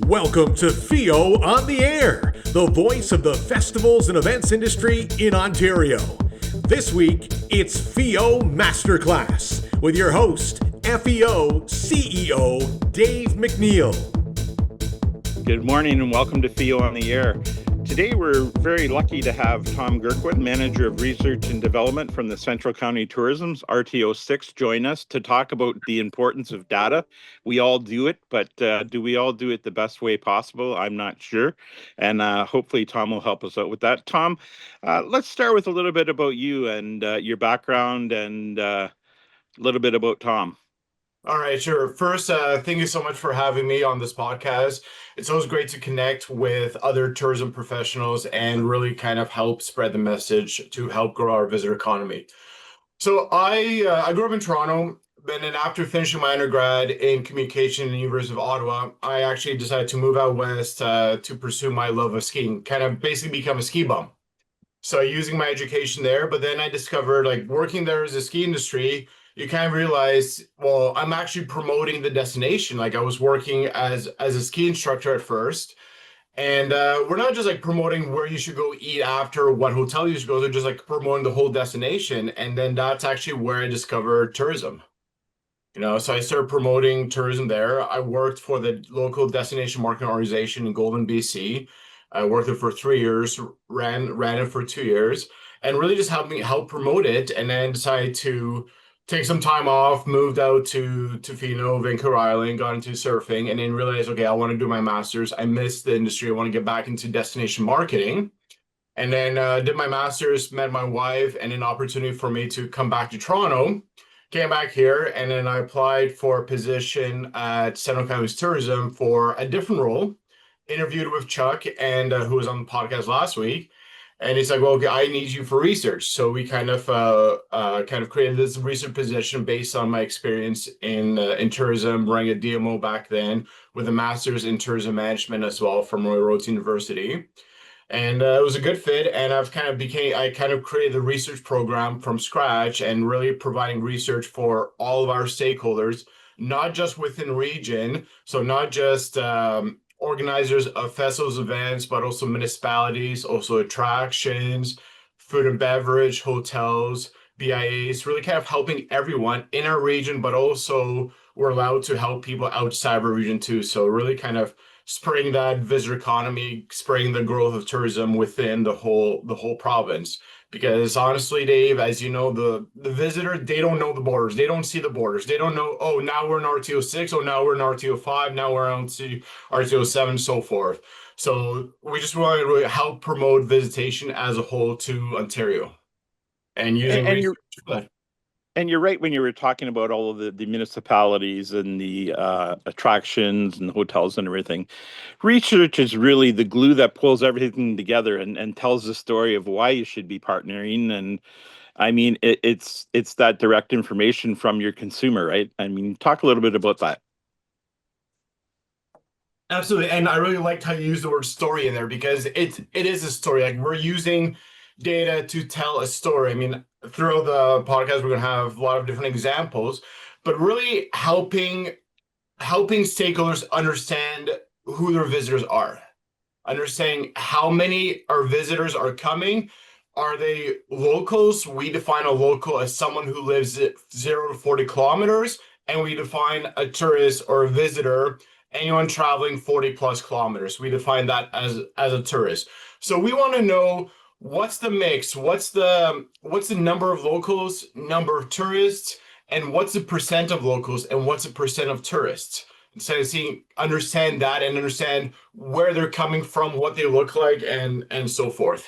Welcome to FEO on the Air, the voice of the festivals and events industry in Ontario. This week, it's FEO Masterclass with your host, FEO CEO Dave MacNeil. Good morning and welcome to FEO on the Air. Today we're very lucky to have Tom Guerquin, Manager of Research and Development from the Central County Tourism's RTO 6, join us to talk about the importance of data. We all do it, but do we all do it the best way possible? I'm not sure. And hopefully Tom will help us out with that. Tom, let's start with a little bit about you and your background and a little bit about Tom. All right, sure. First, thank you so much for having me on this podcast. It's always great to connect with other tourism professionals and really kind of help spread the message to help grow our visitor economy. So I grew up in Toronto, and then after finishing my undergrad in communication in the University of Ottawa, I actually decided to move out west to pursue my love of skiing, kind of basically become a ski bum. So using my education there, but then I discovered like working there as a ski industry, you kind of realize, well, I'm actually promoting the destination. Like I was working as a ski instructor at first, and we're not just like promoting where you should go eat after, what hotel you should go to, just like promoting the whole destination. And then that's actually where I discovered tourism. So I started promoting tourism there. I worked for the local destination marketing organization in Golden, BC. I worked there for 3 years, ran it for 2 years, and really just help promote it. And then decided to take some time off, moved out to Tofino, Vancouver Island, got into surfing, and then realized, okay, I want to do my master's. I missed the industry. I want to get back into destination marketing. And then did my master's, met my wife, and an opportunity for me to come back to Toronto. Came back here, and then I applied for a position at Central Counties Tourism for a different role. Interviewed with Chuck, and who was on the podcast last week, and he's like, "Well, okay, I need you for research." So we kind of created this research position based on my experience in tourism, running a DMO back then with a master's in tourism management as well from Royal Roads University. And it was a good fit, and I kind of created the research program from scratch and really providing research for all of our stakeholders, not just within region, so not just organizers of festivals, events, but also municipalities, also attractions, food and beverage, hotels, BIAs, really kind of helping everyone in our region, but also we're allowed to help people outside our region too. So really kind of spreading that visitor economy, spreading the growth of tourism within the whole province. Because honestly, Dave, as you know, the visitor, they don't know the borders. They don't see the borders. They don't know, oh, now we're in RTO 6, oh, now we're in RTO 5, now we're on to RTO 7, so forth. So we just want to really help promote visitation as a whole to Ontario. And using research for that. And you're right when you were talking about all of the municipalities and the attractions and hotels and everything. Research is really the glue that pulls everything together and tells the story of why you should be partnering. And I mean, it's that direct information from your consumer, right? I mean, talk a little bit about that. Absolutely. And I really liked how you used the word story in there because it is a story. Like we're using data to tell a story. I mean, throughout the podcast, we're going to have a lot of different examples, but really helping stakeholders understand who their visitors are, understanding how many our visitors are coming. Are they locals? We define a local as someone who lives at 0 to 40 kilometers, and we define a tourist or a visitor, anyone traveling 40 plus kilometers. We define that as a tourist. So we want to know what's the mix, what's the number of locals, number of tourists, and what's the percent of locals and what's the percent of tourists. Instead of understand that and understand where they're coming from, what they look like, and so forth.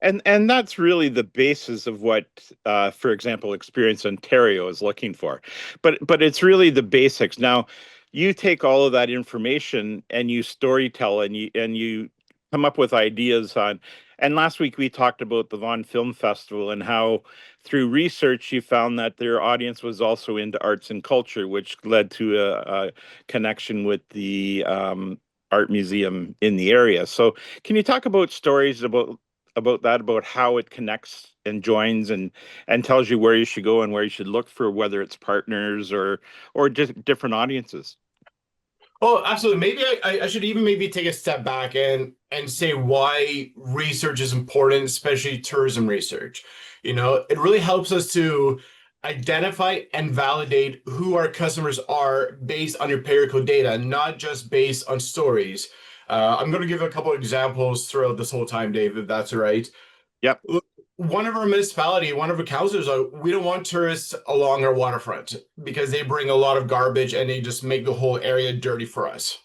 And that's really the basis of what, for example, Experience Ontario is looking for. But it's really the basics. Now, you take all of that information and you storytell and you come up with ideas on. And last week we talked about the Vaughan Film Festival and how through research you found that their audience was also into arts and culture, which led to a connection with the art museum in the area. So can you talk about stories about that, about how it connects and joins and tells you where you should go and where you should look for, whether it's partners or just different audiences? Oh, absolutely. Maybe I should even maybe take a step back and say why research is important, especially tourism research. It really helps us to identify and validate who our customers are based on empirical data, not just based on stories. I'm going to give a couple of examples throughout this whole time, Dave, if that's all right. Yep. Look, one of our municipality, one of our councils, we don't want tourists along our waterfront because they bring a lot of garbage and they just make the whole area dirty for us.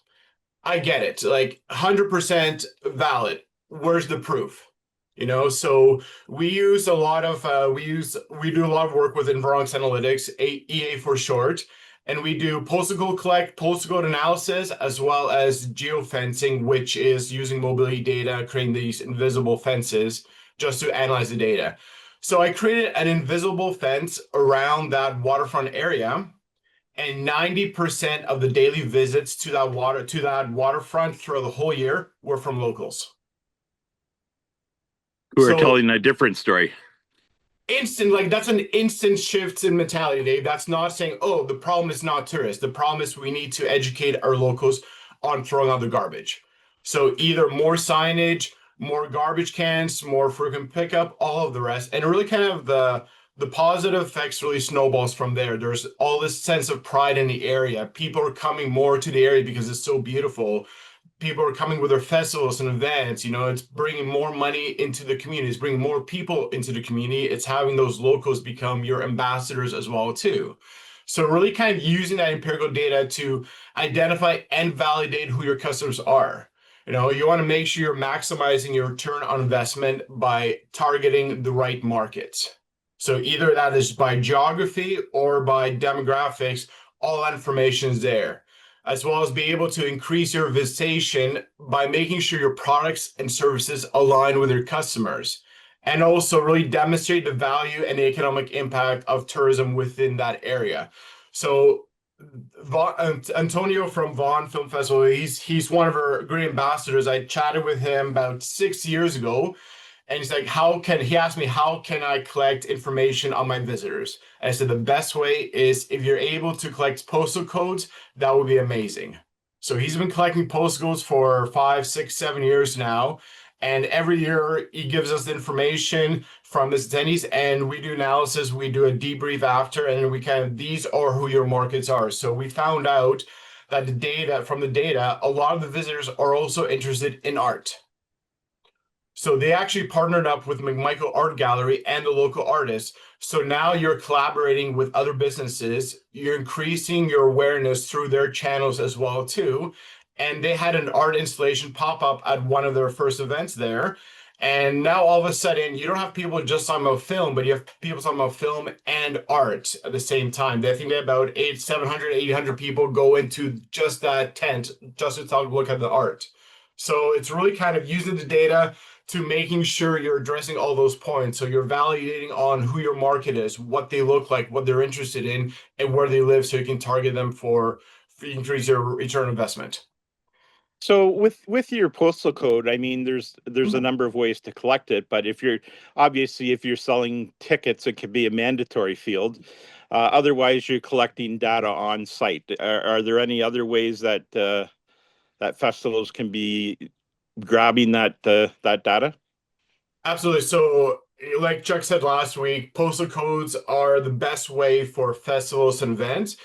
I get it, like 100% valid. Where's the proof? So we do a lot of work with Environics Analytics, EA for short, and we do postal code analysis, as well as geofencing, which is using mobility data, creating these invisible fences just to analyze the data. So I created an invisible fence around that waterfront area, and 90% of the daily visits to that waterfront throughout the whole year were from locals. Who are So telling a different story. that's an instant shift in mentality, Dave. That's not saying, oh, the problem is not tourists. The problem is we need to educate our locals on throwing out the garbage. So either more signage, more garbage cans, more frequent pickup, all of the rest. And really kind of the positive effects really snowballs from there. There's all this sense of pride in the area. People are coming more to the area because it's so beautiful. People are coming with their festivals and events. It's bringing more money into the community. It's bringing more people into the community. It's having those locals become your ambassadors as well too. So really kind of using that empirical data to identify and validate who your customers are. You want to make sure you're maximizing your return on investment by targeting the right markets. So either that is by geography or by demographics, all that information is there, as well as be able to increase your visitation by making sure your products and services align with your customers, and also really demonstrate the value and the economic impact of tourism within that area. So Antonio from Vaughan Film Festival, he's one of our great ambassadors. I chatted with him about 6 years ago, and he's like, he asked me, how can I collect information on my visitors? And I said, the best way is if you're able to collect postal codes, that would be amazing. So he's been collecting postal codes for 5, 6, 7 years now. And every year he gives us the information from his attendees, and we do analysis, we do a debrief after, and these are who your markets are. So we found out that from the data, a lot of the visitors are also interested in art. So they actually partnered up with McMichael Art Gallery and the local artists. So now you're collaborating with other businesses. You're increasing your awareness through their channels as well too. And they had an art installation pop up at one of their first events there. And now all of a sudden, you don't have people just talking about film, but you have people talking about film and art at the same time. I think that about 700, 800 people go into just that tent just to look at the art. So it's really kind of using the data to making sure you're addressing all those points. So you're validating on who your market is, what they look like, what they're interested in, and where they live, so you can target them for increase your return on investment. So with your postal code, I mean, there's a number of ways to collect it, but if you're selling tickets, it could be a mandatory field. Otherwise, you're collecting data on site. Are there any other ways that that festivals can be grabbing that data? Absolutely. So, like Chuck said last week, postal codes are the best way for festivals and events.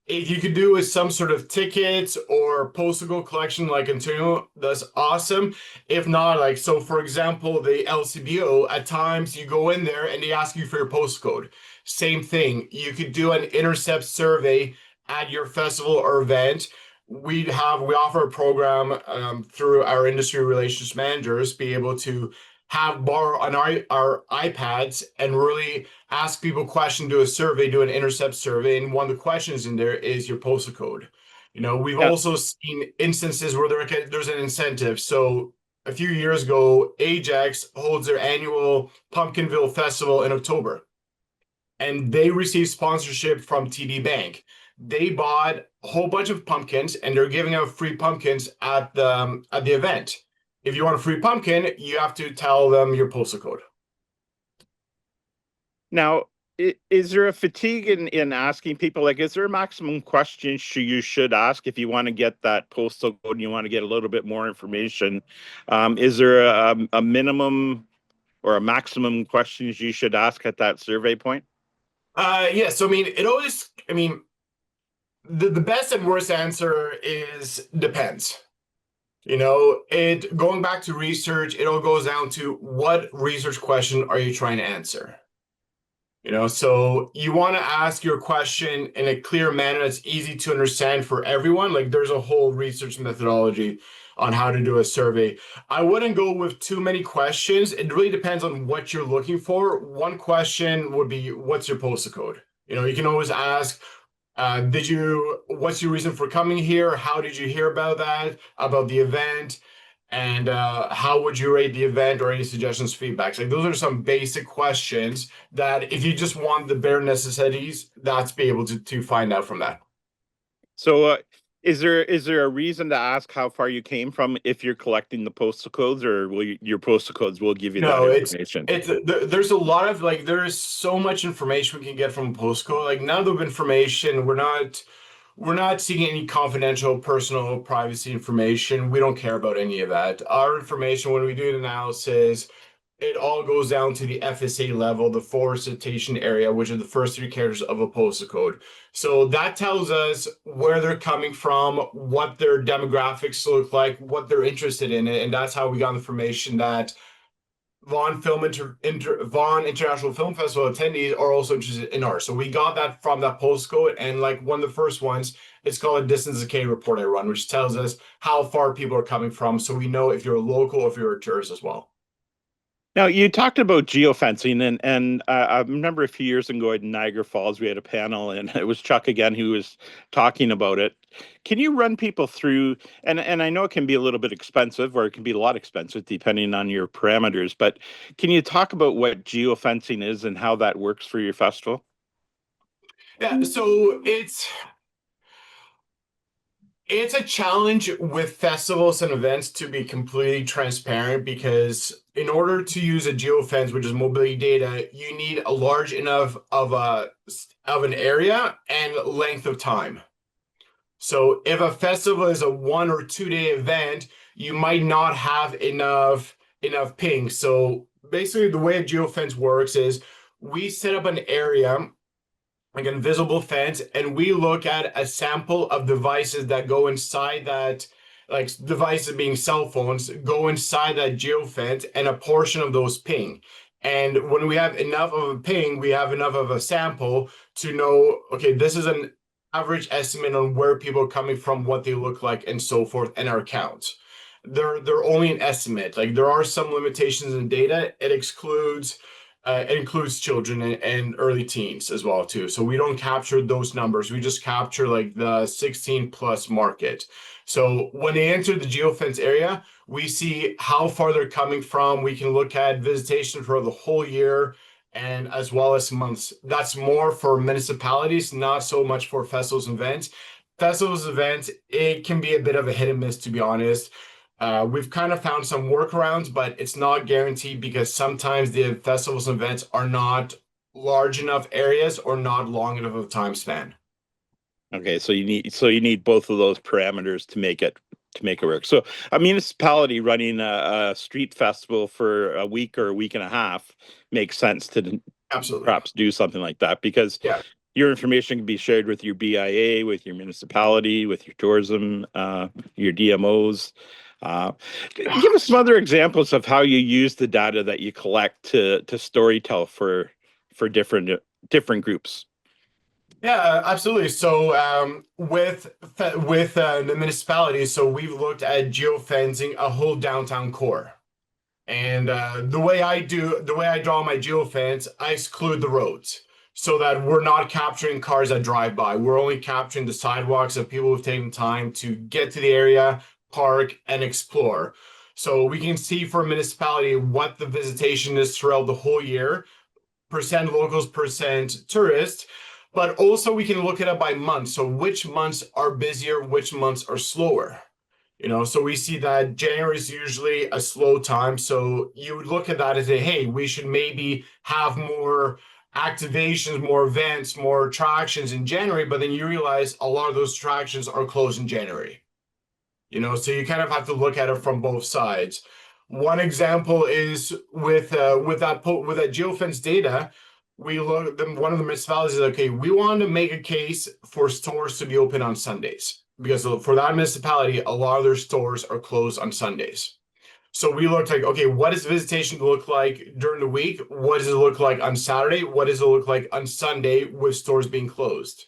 If you could do with some sort of tickets or postal code collection like Antonio, that's awesome. If not, like, so for example, the LCBO, at times you go in there and they ask you for your postal code. Same thing. You could do an intercept survey at your festival or event. We offer a program through our industry relations managers, be able to borrow on our iPads and really ask people questions, do a survey, do an intercept survey, and one of the questions in there is your postal code. We've Yeah. also seen instances where there's an incentive. So a few years ago, Ajax holds their annual Pumpkinville Festival in October, and they received sponsorship from TD Bank. They bought a whole bunch of pumpkins, and they're giving out free pumpkins at the event. If you want a free pumpkin, you have to tell them your postal code. Now, Is there a fatigue in asking people? Like, is there a maximum question you should ask if you want to get that postal code and you want to get a little bit more information? Is there a minimum or a maximum questions you should ask at that survey point? Yeah, so the best and worst answer is depends. It going back to research, it all goes down to what research question are you trying to answer? So you want to ask your question in a clear manner that's easy to understand for everyone. Like there's a whole research methodology on how to do a survey. I wouldn't go with too many questions. It really depends on what you're looking for. One question would be, what's your postal code? You can always ask, what's your reason for coming here? How did you hear about that, about the event? And how would you rate the event or any suggestions, feedbacks? Like those are some basic questions that if you just want the bare necessities, that's be able to find out from that. So, is there a reason to ask how far you came from if you're collecting the postal codes, or your postal codes will give you that No, information? there's a lot of like there is so much information we can get from a postcode. Like none of the information we're not seeking any confidential personal privacy information. We don't care about any of that. Our information when we do an analysis, it all goes down to the FSA level, the forest citation area, which are the first three characters of a postal code. So that tells us where they're coming from, what their demographics look like, what they're interested in, and that's how we got information that Vaughan International Film Festival attendees are also interested in art. So we got that from that postcode, and like one of the first ones, it's called a distance decay report I run, which tells us how far people are coming from, so we know if you're a local or if you're a tourist as well. Now, you talked about geofencing, and I remember a few years ago in Niagara Falls, we had a panel, and it was Chuck again who was talking about it. Can you run people through? And I know it can be a little bit expensive, or it can be a lot expensive depending on your parameters. But can you talk about what geofencing is and how that works for your festival? Yeah, so it's a challenge with festivals and events to be completely transparent because in order to use a geofence, which is mobility data, you need a large enough of an area and length of time. So if a festival is a 1 or 2 day event, you might not have enough ping. So basically the way a geofence works is we set up an area like an invisible fence, and we look at a sample of devices that go inside that, like devices being cell phones, go inside that geofence, and a portion of those ping. And when we have enough of a ping, we have enough of a sample to know, okay, this is an average estimate on where people are coming from, what they look like, and so forth, and our counts. They're only an estimate. Like there are some limitations in data. It includes children and early teens as well too. So we don't capture those numbers. We just capture like the 16 plus market. So when they enter the geofence area, we see how far they're coming from. We can look at visitation for the whole year and as well as months. That's more for municipalities, not so much for festivals and events. Festivals events, it can be a bit of a hit and miss, to be honest. We've kind of found some workarounds, but it's not guaranteed because sometimes the festivals and events are not large enough areas or not long enough of time span. Okay, so you need both of those parameters to make it work. So a municipality running a street festival for a week or a week and a half makes sense to Absolutely. perhaps do something like that because Yeah. your information can be shared with your BIA, with your municipality, with your tourism, your DMOs. Uh, Give us some other examples of how you use the data that you collect to storytell for different groups. Yeah, absolutely. So with the municipalities, so we've looked at geofencing a whole downtown core. And the way I draw my geofence, I exclude the roads so that we're not capturing cars that drive by. We're only capturing the sidewalks of people who've taken time to get to the area, park, and explore. So we can see for a municipality what the visitation is throughout the whole year, percent locals, percent tourists. But also we can look at it by month. So which months are busier, which months are slower. So we see that January is usually a slow time. So you would look at that and say, hey, we should maybe have more activations, more events, more attractions in January, but then you realize a lot of those attractions are closed in January. So you kind of have to look at it from both sides. One example is with that geofence data, one of the municipalities is okay. We want to make a case for stores to be open on Sundays because for that municipality, a lot of their stores are closed on Sundays. So we looked like, okay, what does visitation look like during the week? What does it look like on Saturday? What does it look like on Sunday with stores being closed?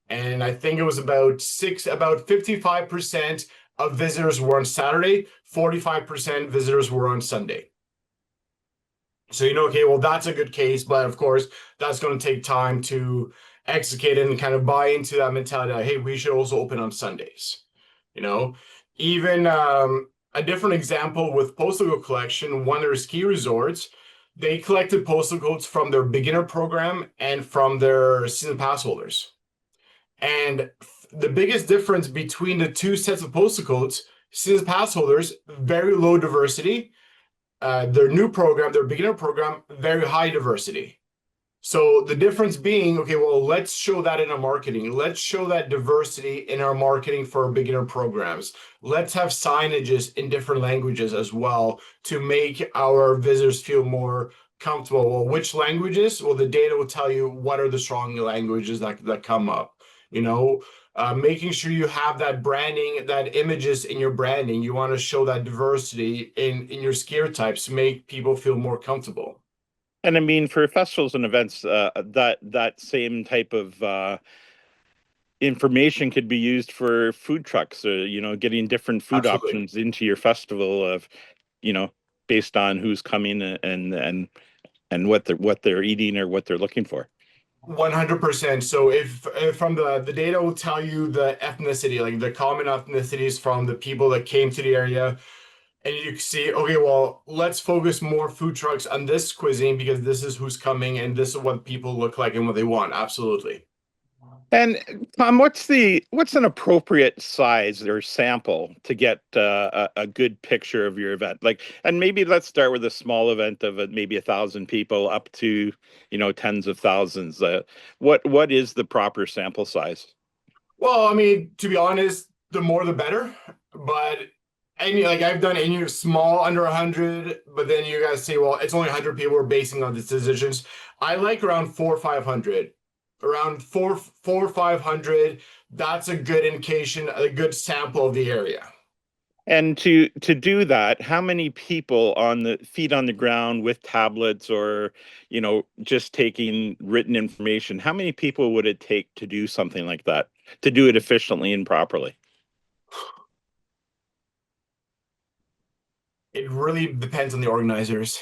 And I think it was about 55% of visitors were on Saturday, 45% visitors were on Sunday. So, okay, well, that's a good case, but of course, that's going to take time to execute and kind of buy into that mentality that, hey, we should also open on Sundays. Even a different example with postal code collection, one of their ski resorts, they collected postal codes from their beginner program and from their season pass holders. And the biggest difference between the two sets of postal codes, season pass holders, very low diversity. Their new program, their beginner program, very high diversity. So the difference being, okay, well, let's show that in our marketing. Let's show that diversity in our marketing for our beginner programs. Let's have signages in different languages as well to make our visitors feel more comfortable. Well, which languages? Well, the data will tell you what are the strong languages that come up. Making sure you have that branding, that images in your branding. You want to show that diversity in your skier types to make people feel more comfortable. And I mean, for festivals and events, that same type of information could be used for food trucks, getting different food Absolutely. options into your festival of, based on who's coming and what they're eating or what they're looking for. 100%. So if from the data will tell you the ethnicity, like the common ethnicities from the people that came to the area, and you see, okay, well, let's focus more food trucks on this cuisine because this is who's coming and this is what people look like and what they want. Absolutely. And Tom, what's an appropriate size or sample to get a good picture of your event? And maybe let's start with a small event of maybe 1,000 people up to tens of thousands. What is the proper sample size? Well, I mean, to be honest, the more the better. But I've done any small under 100, but then you guys say, well, it's only 100 people we're basing on these decisions. I like around 400 or 500. Around 400 or 500, that's a good indication, a good sample of the area. And to do that, how many people on the feet on the ground with tablets or, just taking written information, how many people would it take to do something like that, to do it efficiently and properly? It really depends on the organizers.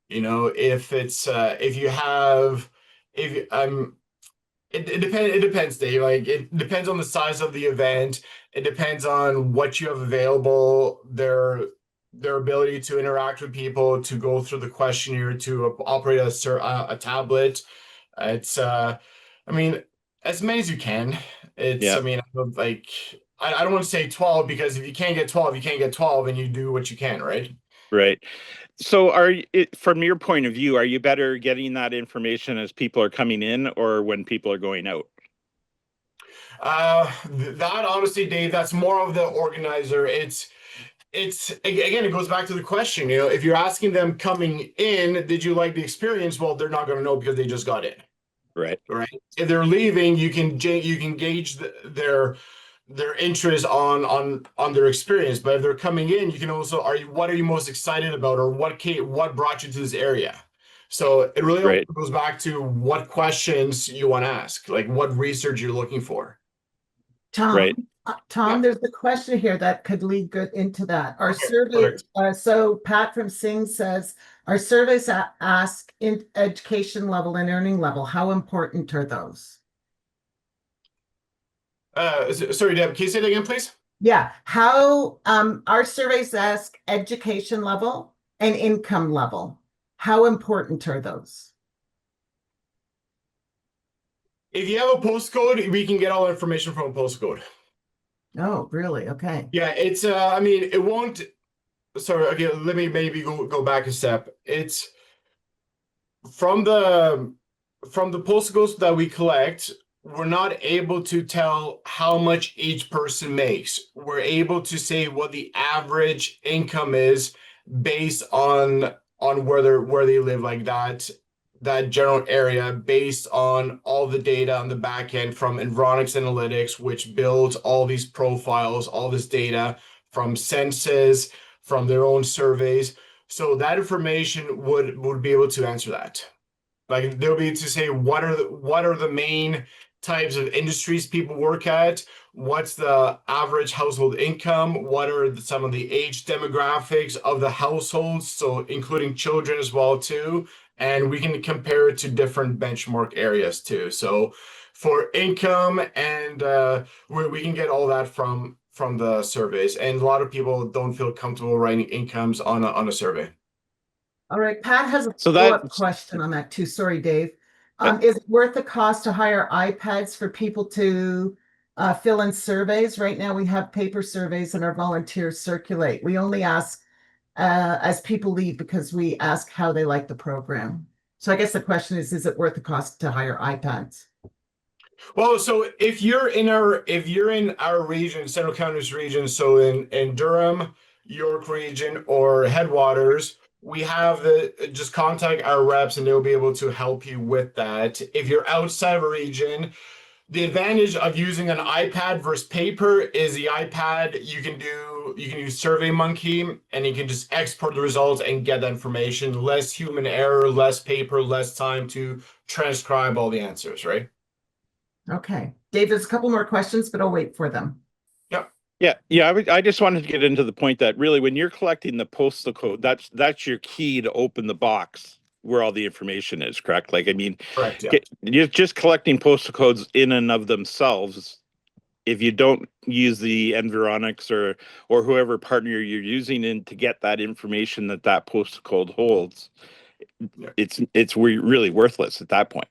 If it's it depends, Dave. Like it depends on the size of the event. It depends on what you have available, their ability to interact with people, to go through the questionnaire, to operate a tablet. It's I mean, as many as you can. Yeah. I mean, I don't want to say 12 because if you can't get 12, you can't get 12, and you do what you can, right? Right. So from your point of view, are you better getting that information as people are coming in or when people are going out? That honestly, Dave, that's more of the organizer. It's again, it goes back to the question, if you're asking them coming in, did you like the experience? Well, they're not going to know because they just got in. Right. If they're leaving, you can gauge their interest on their experience. But if they're coming in, you can also what are you most excited about, or what brought you to this area? So it really Right. goes back to what questions you want to ask, like what research you're looking for. Tom, Right. Tom, Yeah. there's a question here that could lead good into that. Our Okay, survey, perfect. so Pat from Sing says, our surveys ask in education level and earning level. How important are those? Sorry, Deb, can you say that again, please? Yeah, how our surveys ask education level and income level. How important are those? If you have a postcode, we can get all the information from a postcode. Oh, really? Okay. Yeah, it's I mean, it won't. Sorry, okay, let me maybe go back a step. It's from the from the postal codes that we collect, we're not able to tell how much each person makes. We're able to say what the average income is based on where they live, like that general area, based on all the data on the back end from Environics Analytics, which builds all these profiles, all this data from census, from their own surveys. So that information would be able to answer that. Like they'll be able to say what are the main types of industries people work at, what's the average household income, what are some of the age demographics of the households, so including children as well too, and we can compare it to different benchmark areas too. So for income and we can get all that from the surveys, and a lot of people don't feel comfortable writing incomes on a survey. All right, Pat has a So follow-up that question on that too. Sorry, Dave. yeah. Is it worth the cost to hire iPads for people to fill in surveys? Right now, we have paper surveys and our volunteers circulate. We only ask as people leave because we ask how they like the program. So I guess the question is it worth the cost to hire iPads? Well, so if you're in our region, Central Counties region, so in Durham, York region, or Headwaters, we have the just contact our reps and they'll be able to help you with that. If you're outside of a region, the advantage of using an iPad versus paper is the iPad you can use SurveyMonkey and you can just export the results and get that information. Less human error, less paper, less time to transcribe all the answers, right? Okay. Dave, there's a couple more questions, but I'll wait for them. Yeah. I just wanted to get into the point that really, when you're collecting the postal code, that's your key to open the box where all the information is. Correct? Like, I mean, Correct, yeah. you're just collecting postal codes in and of themselves. If you don't use the Environics or whoever partner you're using in to get that information that postal code holds, Yeah. it's really worthless at that point.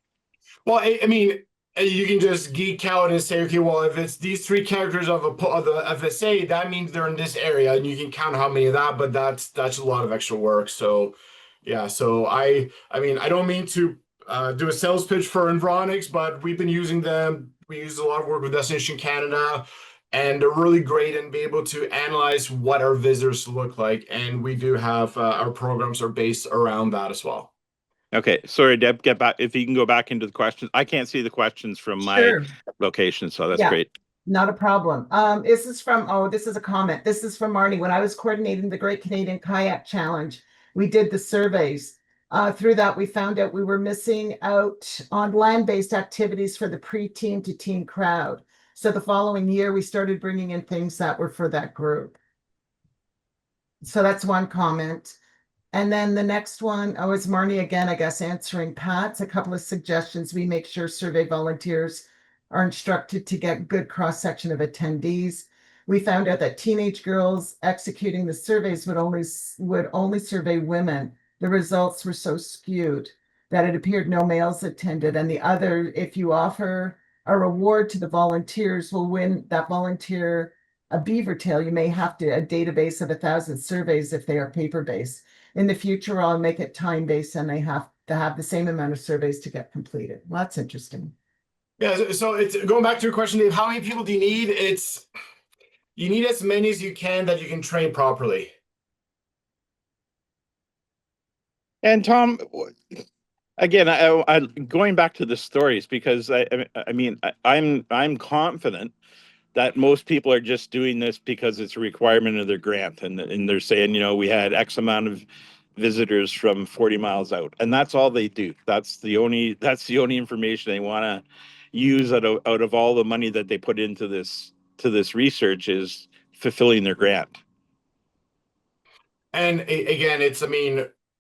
Well, I mean, you can just geek out and say, okay, well, if it's these three characters of the FSA, that means they're in this area, and you can count how many of that. But that's a lot of extra work. So, yeah. So I mean, I don't mean to do a sales pitch for Environics, but we've been using them. We use a lot of work with Destination Canada, and they're really great and be able to analyze what our visitors look like. And we do have our programs are based around that as well. Okay, sorry, Deb, get back. If you can go back into the questions. I can't see the questions from my Sure. location, so that's Yeah. great. Not a problem. This is this is a comment. This is from Marnie. When I was coordinating the Great Canadian Kayak Challenge, we did the surveys. Through that, we found out we were missing out on land-based activities for the pre-teen to teen crowd. So the following year, we started bringing in things that were for that group. So that's one comment. And then the next one, it's Marnie again, I guess, answering Pat's. A couple of suggestions. We make sure survey volunteers are instructed to get good cross-section of attendees. We found out that teenage girls executing the surveys would only survey women. The results were so skewed that it appeared no males attended. And the other, if you offer a reward to the volunteers, will win that volunteer a beaver tail. You may have to a database of 1,000 surveys if they are paper-based. In the future, I'll make it time-based and they have to have the same amount of surveys to get completed. Well, that's interesting. Yeah, so it's going back to your question, Dave, how many people do you need? You need as many as you can that you can train properly. And Tom, again, I going back to the stories, because I'm confident that most people are just doing this because it's a requirement of their grant, and they're saying, we had X amount of visitors from 40 miles out, and that's all they do. That's the only information they want to use out of all the money that they put into this research, is fulfilling their grant. And again,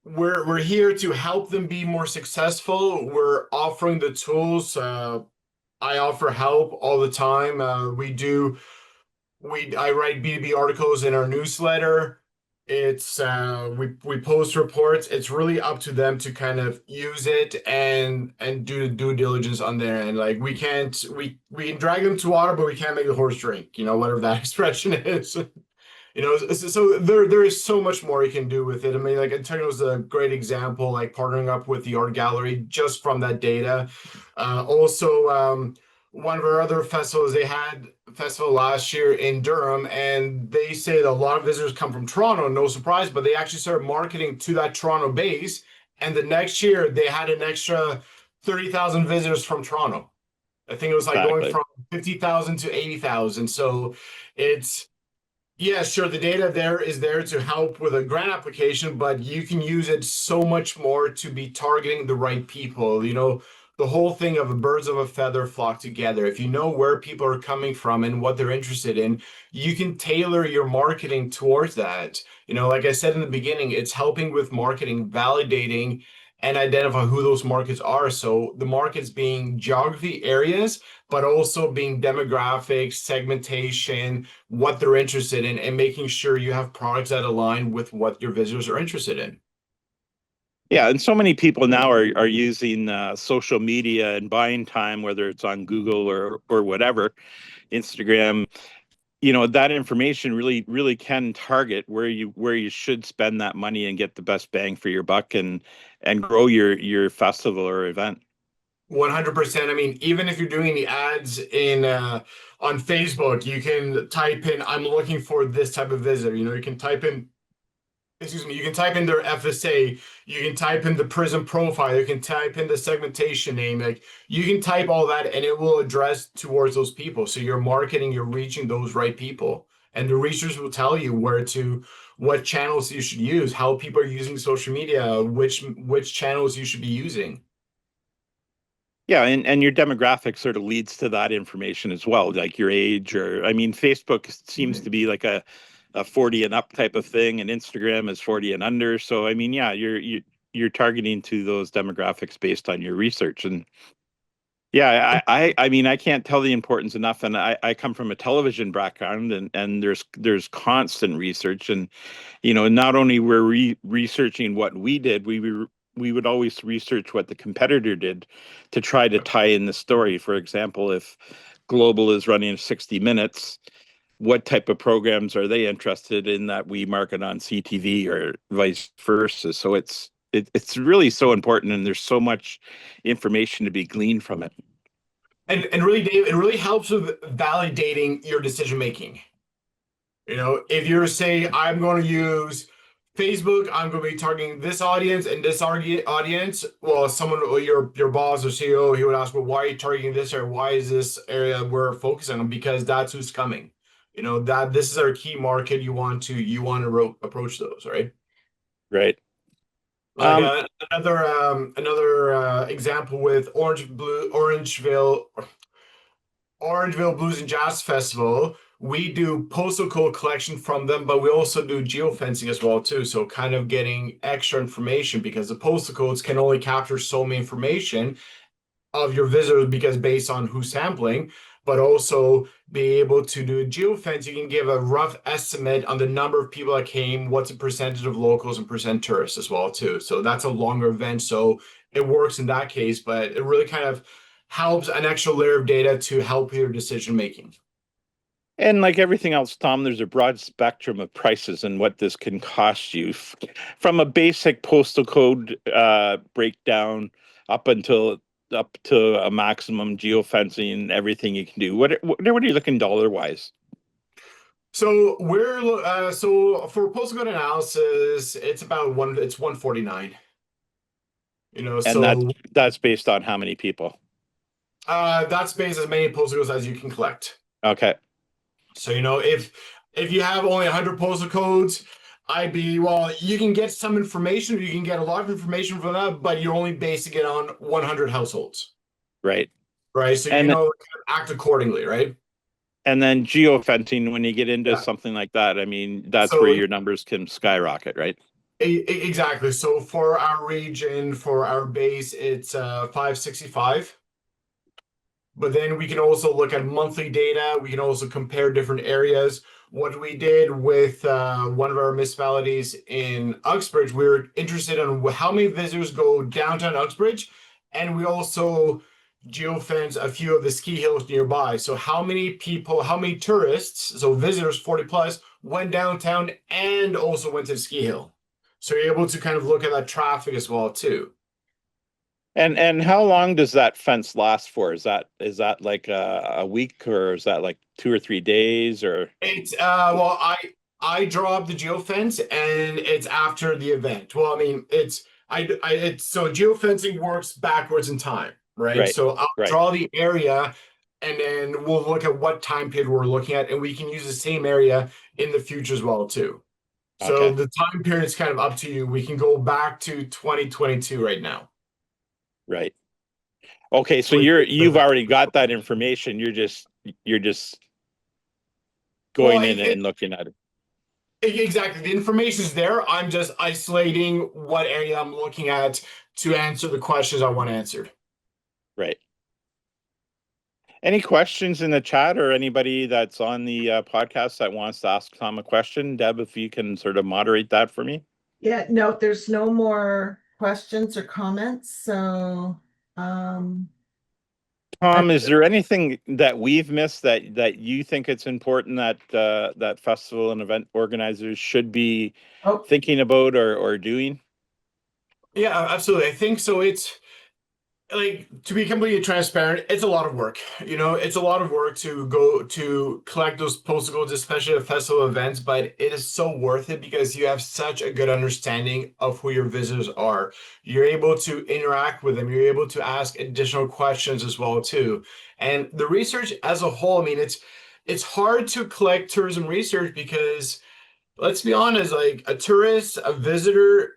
we're here to help them be more successful. We're offering the tools. I offer help all the time. I write B2B articles in our newsletter. It's we post reports. It's really up to them to kind of use it and do due diligence on their end. Like we can drag them to water, but we can't make the horse drink, whatever that expression is. So there is so much more you can do with it. I mean, like Antonio was a great example, like partnering up with the art gallery just from that data. Also, one of our other festivals, they had a festival last year in Durham, and they say that a lot of visitors come from Toronto, no surprise, but they actually started marketing to that Toronto base. And the next year, they had an extra 30,000 visitors from Toronto. I think it was like going Exactly. from 50,000 to 80,000. So it's, yeah, sure. The data there is there to help with a grant application, but you can use it so much more to be targeting the right people. The whole thing of birds of a feather flock together. If you know where people are coming from and what they're interested in, you can tailor your marketing towards that. Like I said in the beginning, it's helping with marketing, validating and identify who those markets are. So the markets being geography areas, but also being demographics, segmentation, what they're interested in, and making sure you have products that align with what your visitors are interested in. Yeah, and so many people now are using social media and buying time, whether it's on Google or whatever, Instagram. That information really can target where you should spend that money and get the best bang for your buck and grow your festival or event. 100%. I mean, even if you're doing the ads in on Facebook, you can type in, "I'm looking for this type of visitor." You can type in, excuse me, you can type in their FSA, you can type in the prism profile, you can type in the segmentation name, like you can type all that and it will address towards those people. So you're marketing, you're reaching those right people. And the research will tell you what channels you should use, how people are using social media, which channels you should be using. Yeah, and your demographic sort of leads to that information as well, like your age I mean, Facebook seems to be like a 40 and up type of thing, and Instagram is 40 and under. So I mean, yeah, you're targeting to those demographics based on your research. And yeah, I mean, I can't tell the importance enough. And I come from a television background, and there's constant research. And not only were we researching what we did, we would always research what the competitor did to try to tie in the story. For example, if Global is running 60 Minutes, what type of programs are they interested in that we market on CTV or vice versa? So it's really so important, and there's so much information to be gleaned from it. And really, Dave, it really helps with validating your decision making. If you're saying, "I'm going to use Facebook, I'm going to be targeting this audience and this audience," well, someone, or your boss or CEO, he would ask, "Well, why are you targeting this, or why is this area we're focusing on?" Because that's who's coming. That this is our key market. You want to approach those, right? Right. Like another example with Orangeville Blues and Jazz Festival. We do postal code collection from them, but we also do geofencing as well too. So kind of getting extra information, because the postal codes can only capture so many information of your visitors, because based on who's sampling, but also be able to do geofence. You can give a rough estimate on the number of people that came, what's the percentage of locals and percent tourists as well too. So that's a longer event. So it works in that case, but it really kind of helps an extra layer of data to help your decision making. And like everything else, Tom, there's a broad spectrum of prices and what this can cost you, from a basic postal code breakdown up to a maximum geofencing and everything you can do. What are you looking dollar wise? So so for postal code analysis, it's 149. And So that's based on how many people? that's based as many postal codes as you can collect. Okay. So if you have only 100 postal codes, well, you can get some information, you can get a lot of information from that, but you're only basing it on 100 households, Right. right? So And act accordingly, right? and then geofencing, when you get into Yeah. something like that, I mean, that's where So your numbers can skyrocket, right? exactly. So for our region, for our base, it's 565. But then we can also look at monthly data. We can also compare different areas. What we did with one of our municipalities in Uxbridge, we were interested in how many visitors go downtown Uxbridge, and we also geofence a few of the ski hills nearby. So how many people, how many tourists, so visitors 40 plus, went downtown, and also went to the ski hill. So you're able to kind of look at that traffic as well too. And how long does that fence last for? Is that like a week, or is that like 2 or 3 days, or? It's well, I draw up the geofence and it's after the event. Well, I mean, it's so geofencing works backwards in time, right? Right, So I'll right. draw the area and then we'll look at what time period we're looking at, and we can use the same area in the future as well too. So Okay, the time period is kind of up to you. We can go back to 2022 right now. right. Okay, so So you've already got that information. You're just well, going in and looking at it. exactly. The information is there. I'm just isolating what area I'm looking at to answer the questions I want answered. Right. Any questions in the chat, or anybody that's on the podcast that wants to ask Tom a question? Deb, if you can sort of moderate that for me. Yeah, no, there's no more questions or comments. So, I, Tom, is there anything that we've missed that you think it's important that that festival and event organizers should be oh, thinking about or doing? Yeah, absolutely. I think so. It's like, to be completely transparent, it's a lot of work. It's a lot of work to go to collect those postal codes, especially at festival events, but it is so worth it because you have such a good understanding of who your visitors are. You're able to interact with them, you're able to ask additional questions as well too. And the research as a whole, I mean, it's hard to collect tourism research because, let's be honest, like a tourist, a visitor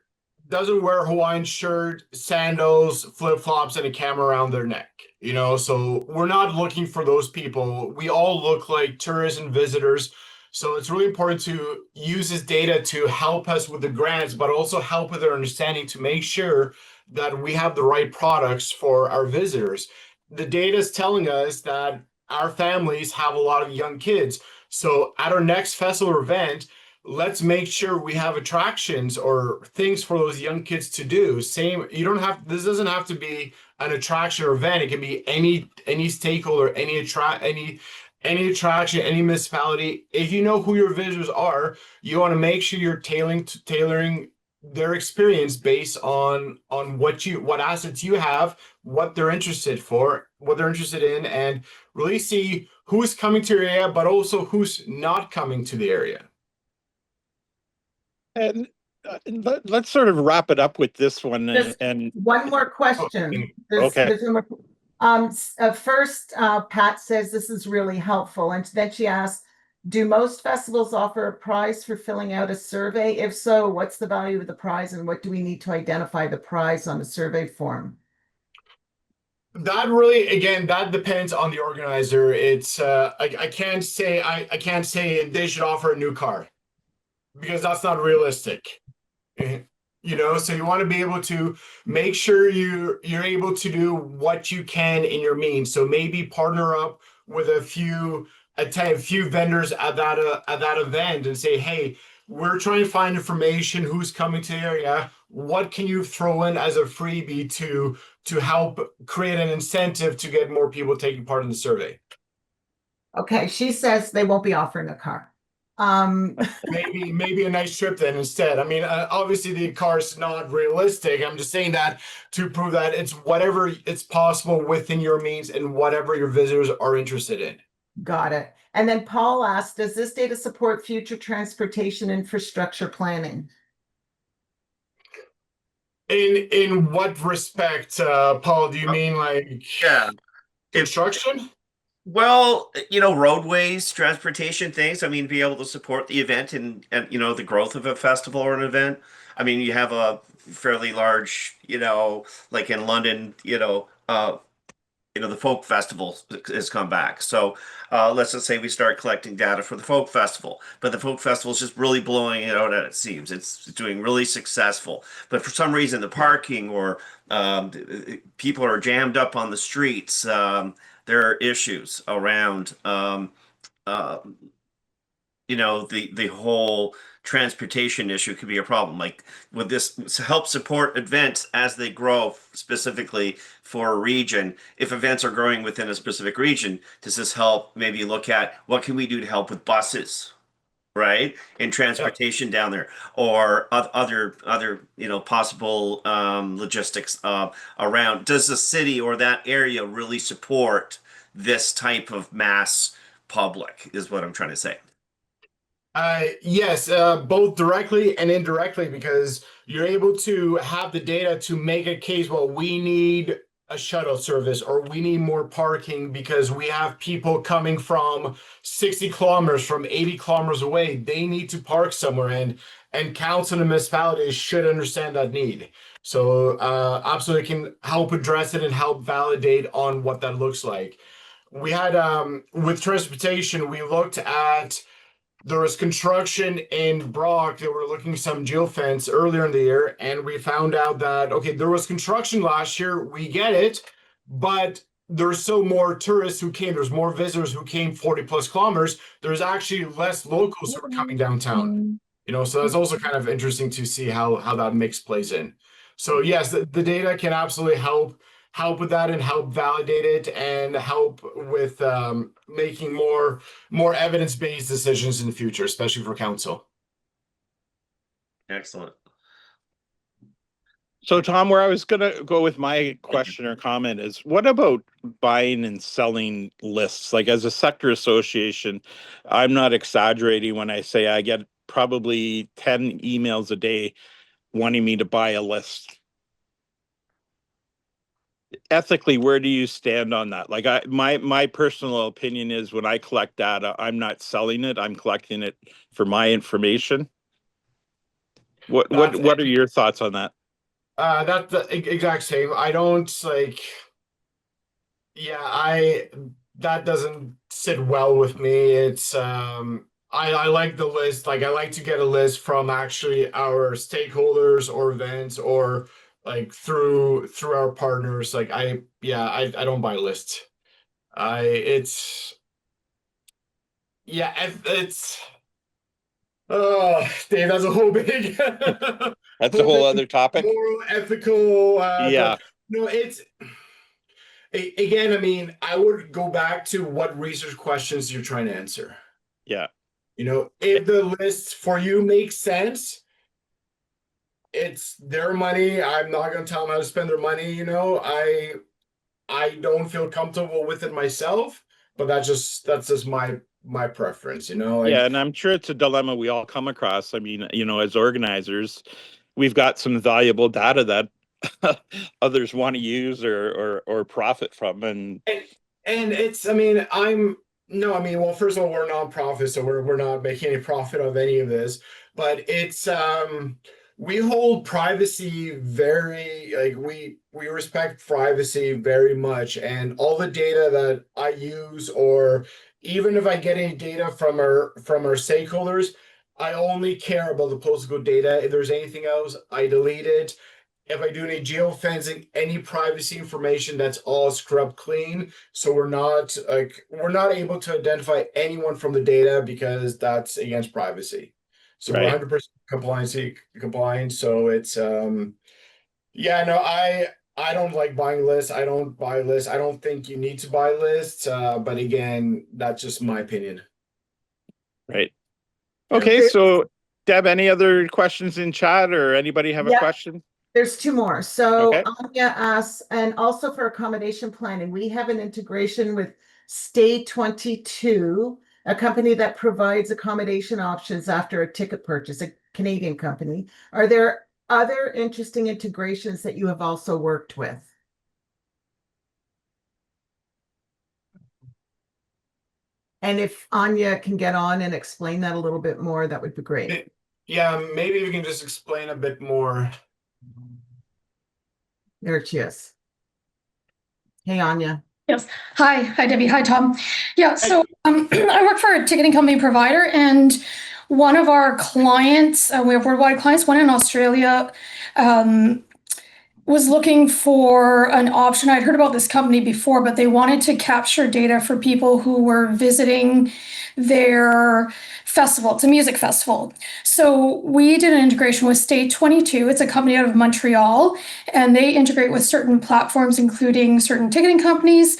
doesn't wear a Hawaiian shirt, sandals, flip-flops, and a camera around their neck. So we're not looking for those people. We all look like tourists and visitors. So it's really important to use this data to help us with the grants, but also help with our understanding to make sure that we have the right products for our visitors. The data is telling us that our families have a lot of young kids. So at our next festival event, let's make sure we have attractions or things for those young kids to do. Same, you don't have, this doesn't have to be an attraction or event. It can be any stakeholder, any attraction, any municipality. If you know who your visitors are, you want to make sure you're tailoring their experience based on what assets you have, what they're interested for, what they're interested in, and really see who's coming to your area, but also who's not coming to the area. And let's sort of wrap it up with this one. there's And one more question. okay, There's one more. First, Pat says this is really helpful, and then she asks, "Do most festivals offer a prize for filling out a survey? If so, what's the value of the prize, and what do we need to identify the prize on a survey form?" That really, again, that depends on the organizer. It's I can't say I can't say they should offer a new car because that's not realistic. So you want to be able to make sure you're able to do what you can in your means. So maybe partner up with a few vendors at that event and say, hey, we're trying to find information, who's coming to the area, what can you throw in as a freebie to help create an incentive to get more people taking part in the survey. Okay, she says they won't be offering a car. Maybe a nice trip then instead. I mean, obviously the car's not realistic. I'm just saying that to prove that it's whatever it's possible within your means and whatever your visitors are interested in. Got it. And then Paul asked, does this data support future transportation infrastructure planning? In what respect, Paul? Do you mean like Yeah. construction? Well, roadways, transportation things. I mean, be able to support the event and the growth of a festival or an event. I mean, you have a fairly large, like in London, the folk festival has come back. So let's just say we start collecting data for the folk festival, but the folk festival is just really blowing it out at it seems. It's doing really successful, but for some reason the parking or people are jammed up on the streets. There are issues around uh, the whole transportation issue could be a problem. Like, would this help support events as they grow specifically for a region? If events are growing within a specific region, does this help maybe look at what can we do to help with buses right? And transportation down there, or other possible logistics around. Does the city or that area really support this type of mass public? Is what I'm trying to say. Yes, both directly and indirectly, because you're able to have the data to make a case. Well, we need a shuttle service, or we need more parking because we have people coming from 60 kilometers, from 80 kilometers away. They need to park somewhere, and council and municipalities should understand that need. So absolutely can help address it and help validate on what that looks like. We had with transportation, we looked at, there was construction in Brock. They were looking some geofence earlier in the year, and we found out that, okay, there was construction last year. We get it, but there's still more tourists who came. There's more visitors who came 40 plus kilometers. There's actually less locals who are coming downtown. So that's also kind of interesting to see how that mix plays in. So yes, the data can absolutely help with that and help validate it and help with making more evidence-based decisions in the future, especially for council. Excellent. So, Tom, where I was going to go with my question or comment is, what about buying and selling lists? Like, as a sector association, I'm not exaggerating when I say I get probably 10 emails a day wanting me to buy a list. Ethically, where do you stand on that? Like, my personal opinion is, when I collect data, I'm not selling it. I'm collecting it for my information. What are your thoughts on that? That's the exact same. I don't like. Yeah, that doesn't sit well with me. It's I like the list. Like, I like to get a list from actually our stakeholders or events, or like through our partners. Like, I don't buy lists. It's yeah, it's oh, Dave, that's a whole big That's a whole other topic. moral, ethical. Yeah. No, it's again. I mean, I would go back to what research questions you're trying to answer. Yeah. If the list for you makes sense, it's their money. I'm not going to tell them how to spend their money. I don't feel comfortable with it myself, but that's just my preference. Like, Yeah, and I'm sure it's a dilemma we all come across. I mean, as organizers, we've got some valuable data that others want to use or profit from, and it's, I mean, well, first of all, we're a nonprofit, so we're not making any profit of any of this, but it's we hold privacy very, like, we respect privacy very much, and all the data that I use, or even if I get any data from our stakeholders, I only care about the postal data. If there's anything else, I delete it. If I do any geofencing, any privacy information, that's all scrubbed clean. So we're not able to identify anyone from the data, because that's against privacy. So we're right. 100% compliant. So it's yeah, no, I don't like buying lists. I don't buy lists. I don't think you need to buy lists. But again, that's just my opinion. Right. Okay, so Deb, any other questions in chat, or anybody have a question? There's two more. So Okay. Anya asks, and also for accommodation planning, we have an integration with Stay 22, a company that provides accommodation options after a ticket purchase, a Canadian company. Are there other interesting integrations that you have also worked with? And if Anya can get on and explain that a little bit more, that would be great. Yeah, maybe we can just explain a bit more. There she is. Hey, Anya. Yes. Hi, Debbie. Hi, Tom. Yeah, so I work for a ticketing company provider, and one of our clients, we have worldwide clients, one in Australia, was looking for an option. I'd heard about this company before, but they wanted to capture data for people who were visiting their festival. It's a music festival. So we did an integration with Stay 22. It's a company out of Montreal, and they integrate with certain platforms, including certain ticketing companies.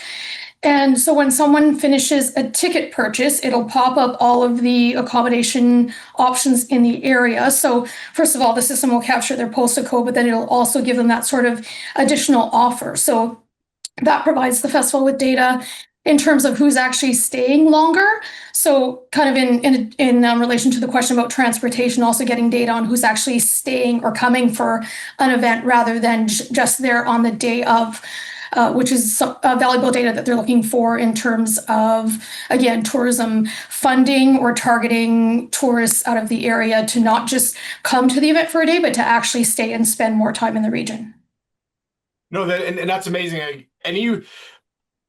And so when someone finishes a ticket purchase, it'll pop up all of the accommodation options in the area. So first of all, the system will capture their postal code, but then it'll also give them that sort of additional offer. So that provides the festival with data in terms of who's actually staying longer. So kind of in relation to the question about transportation, also getting data on who's actually staying or coming for an event rather than just there on the day of, which is valuable data that they're looking for in terms of, again, tourism funding or targeting tourists out of the area to not just come to the event for a day, but to actually stay and spend more time in the region. No, and that's amazing.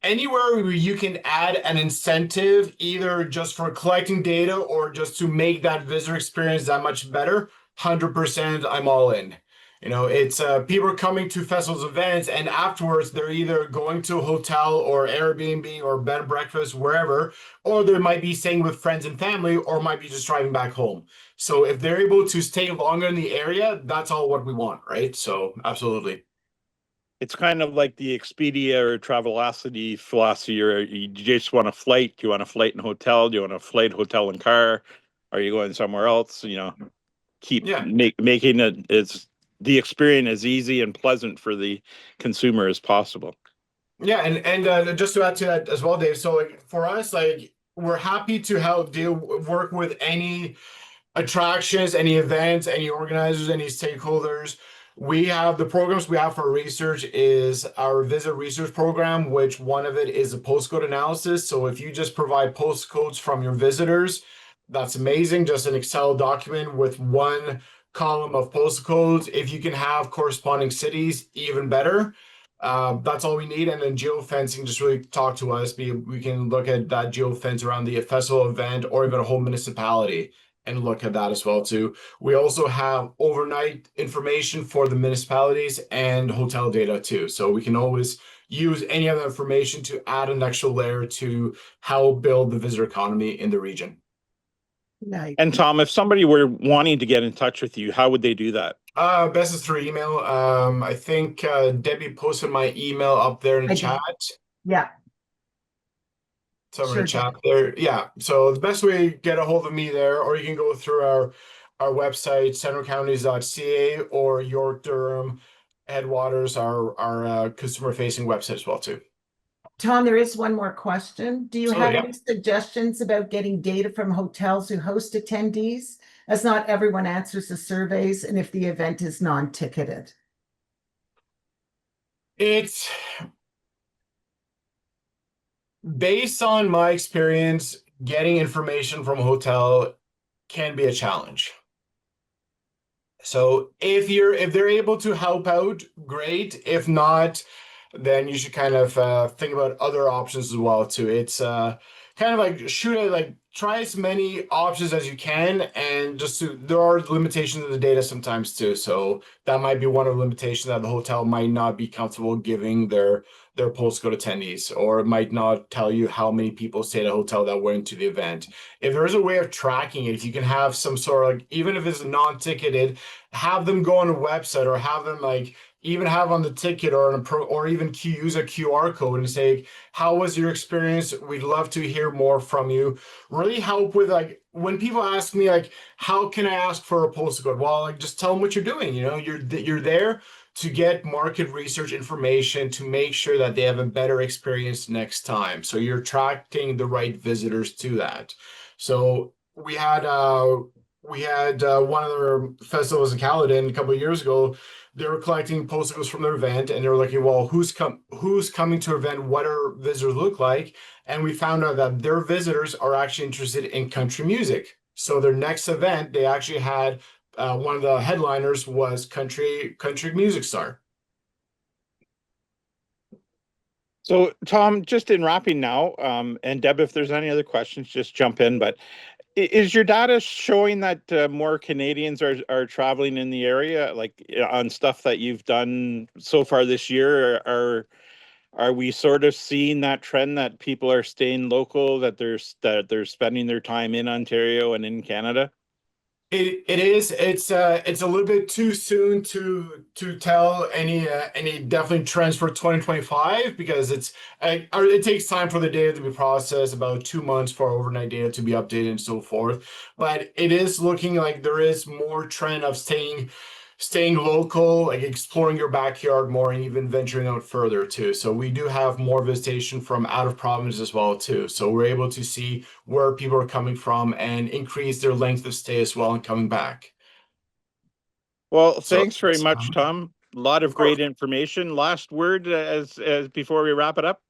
Anywhere where you can add an incentive, either just for collecting data or just to make that visitor experience that much better, 100% I'm all in. It's people are coming to festivals events, and afterwards they're either going to a hotel or Airbnb or bed and breakfast, wherever, or they might be staying with friends and family, or might be just driving back home. So if they're able to stay longer in the area, that's all what we want, right? So absolutely. It's kind of like the Expedia or Travelocity philosophy, or you just want a flight. Do you want a flight and hotel? Do you want a flight, hotel, and car? Are you going somewhere else? Keep Yeah. making it as the experience as easy and pleasant for the consumer as possible. Yeah, and just to add to that as well, Dave. So like for us, like we're happy to help work with any attractions, any events, any organizers, any stakeholders. We have the programs we have for research is our visit research program, which one of it is a postcode analysis. So if you just provide postcodes from your visitors, that's amazing. Just an Excel document with one column of postcodes. If you can have corresponding cities, even better. That's all we need. And then geofencing, just really talk to us. We can look at that geofence around the festival event or even a whole municipality and look at that as well too. We also have overnight information for the municipalities and hotel data too. So we can always use any of the information to add an extra layer to help build the visitor economy in the region. Nice. And Tom, if somebody were wanting to get in touch with you, how would they do that? Best is through email. I think Debbie posted my email up there in the I did. chat. Yeah. Somewhere Sure in the chat did. there. Yeah. So the best way to get a hold of me there, or you can go through our website, centralcounties.ca, or York Durham Headwaters, our customer facing website as well too. Tom, there is one more question. Do you So have yeah. any suggestions about getting data from hotels who host attendees, as not everyone answers the surveys, and if the event is non-ticketed? It's based on my experience, getting information from a hotel can be a challenge. So if they're able to help out, great. If not, then you should kind of think about other options as well too. It's kind of like try as many options as you can, and there are limitations of the data sometimes too. So that might be one of the limitations, that the hotel might not be comfortable giving their postcode attendees, or it might not tell you how many people stayed at a hotel that went to the event. If there is a way of tracking it, if you can have some sort of, like, even if it's non-ticketed, have them go on a website, or have them even have on the ticket, or or even use a QR code and say, how was your experience? We'd love to hear more from you. Really help with, like, when people ask me, like, how can I ask for a postal code? Well, like, just tell them what you're doing. You're there to get market research information to make sure that they have a better experience next time. So you're attracting the right visitors to that. So we had one of their festivals in Caledon a couple of years ago. They were collecting postals from their event, and they were looking, well, who's coming to our event? What are visitors look like? And we found out that their visitors are actually interested in country music. So their next event, they actually had one of the headliners was country music star. So, Tom, just in wrapping now, and Deb, if there's any other questions, just jump in. But is your data showing that more Canadians are traveling in the area, like on stuff that you've done so far this year? Are we sort of seeing that trend that people are staying local, that they're spending their time in Ontario and in Canada? It is. It's a little bit too soon to tell any definitely trends for 2025 because it takes time for the data to be processed, about 2 months for overnight data to be updated and so forth. But it is looking like there is more trend of staying local, like exploring your backyard more and even venturing out further too. So we do have more visitation from out of province as well too. So we're able to see where people are coming from and increase their length of stay as well and coming back. Well, So thanks very much, Tom. A lot of of course. great information. Last word as before we wrap it up.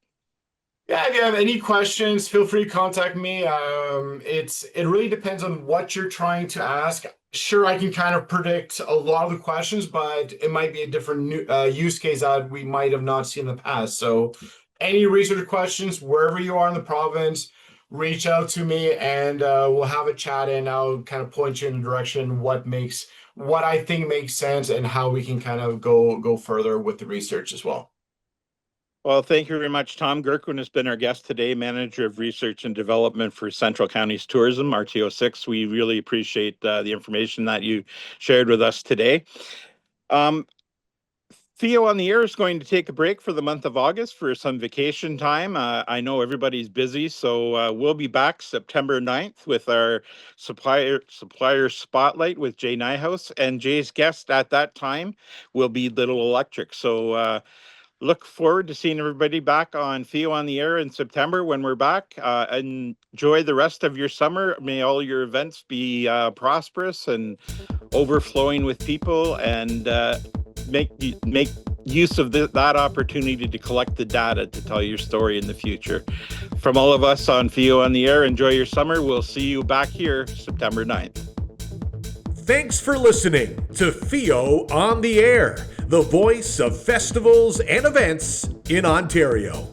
Yeah, if you have any questions, feel free to contact me. It really depends on what you're trying to ask. Sure, I can kind of predict a lot of the questions, but it might be a different use case that we might have not seen in the past. So, any research questions, wherever you are in the province, reach out to me and we'll have a chat and I'll kind of point you in the direction what I think makes sense and how we can kind of go further with the research as well. Well, thank you very much. Tom Guerquin has been our guest today, Manager of Research and Development for Central Counties Tourism, RTO 6. We really appreciate the information that you shared with us today. FEO on the Air is going to take a break for the month of August for some vacation time. I know everybody's busy, so we'll be back September 9th with our supplier spotlight with Jay Nyhouse, and Jay's guest at that time will be Little Electric. So look forward to seeing everybody back on FEO on the Air in September when we're back. Enjoy the rest of your summer. May all your events be prosperous and overflowing with people, and make use of that opportunity to collect the data to tell your story in the future. From all of us on FEO on the Air, enjoy your summer. We'll see you back here September 9th. Thanks for listening to FEO on the Air, the voice of festivals and events in Ontario.